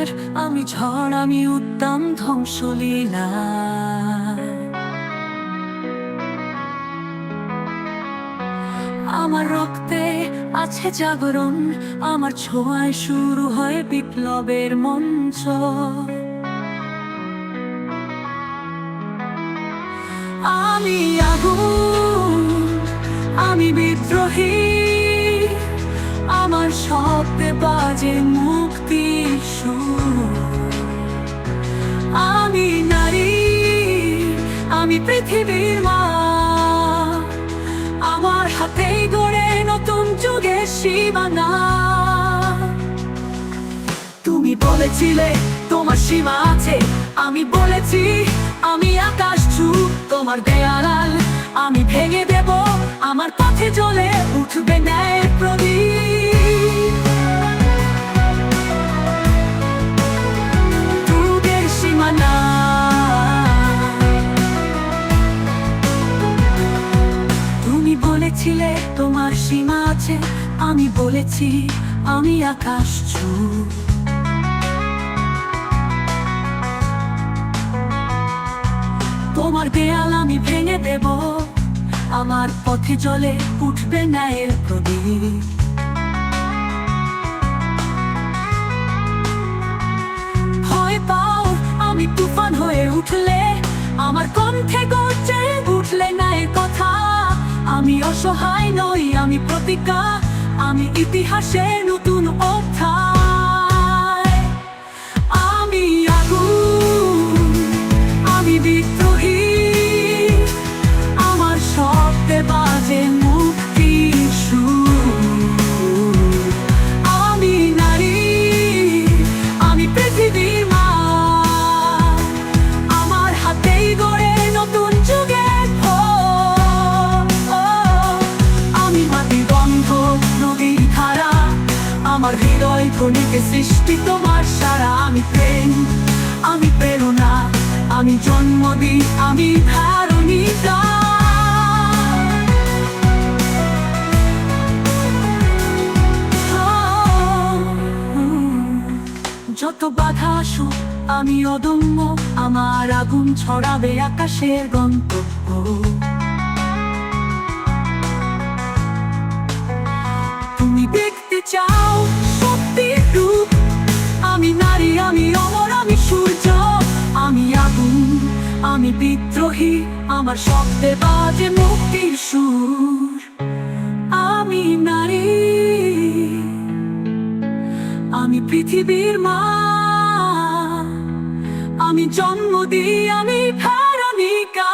ঝড়, আমি ঝড়, আমি উদ্দাম ধ্বংসলীলা। আমার রক্তে আছে জাগরণ, আমার ছোঁয়ায় শুরু হয় বিপ্লবের মঞ্চ। আমি আগুন, আমি বিদ্রোহী, আমার শব্দে বাজে মুক্তির সুর। আমি নারী, আমি পৃথিবীর মা, আমার হাতেই গড়ে নতুন যুগের সীমানা। তুমি বলেছিলে তোমার সীমা আছে, আমি বলেছি আমি আকাশ ছুঁ। তোমার দেয়াল আমি ভেঙে দেব, আমার পথে জ্বলে উঠবে ন্যায়ের প্রদীপ। যুগের সীমানা, তুমি বলেছিলে তোমার সীমা আছে, আমি বলেছি আমি আকাশ ছুঁ। তোমার দেয়াল আমি ভেঙে দেব, আমার পথে জ্বলে উঠবে ন্যায়ের প্রদীপ। ভয় পাও আমি তুফান হয়ে উঠলে, আমার কণ্ঠে গর্জে উঠলে ন্যায়ের কথা। আমি অসহায় নই, আমি প্রতিজ্ঞা, আমি ইতিহাসের নতুন অধ্যায়। আমি আগুন, আমি বিদ্রোহী, আমার শব্দে বাজে মুক্তির সুর। আমি নারী, আমি পৃথিবীর মা, আমার হাতেই গড়ে নতুন যুগের ভোর। আমি মাটির গন্ধ, নদীর ধারা, আমার হৃদয় ধ্বনিকে সৃষ্টি তোমার সারা। আমি প্রেম, আমি প্রেরণা, আমি জন্ম দিই, আমি ধারণিতা। যত বাধা আসুক আমি অদম্য, আমার আগুন ছড়াবে আকাশের গন্তব্য। তুমি দেখতে চাও সত্যির রূপ, আমি নারী, আমি অমর, আমি সূর্য। আমি আগুন, আমি বিদ্রোহী, আমার শব্দে বাজে মুক্তির সুর। আমি নারী, আমি পৃথিবীর মা, আমি জন্ম দিই, আমি ধারণিকা।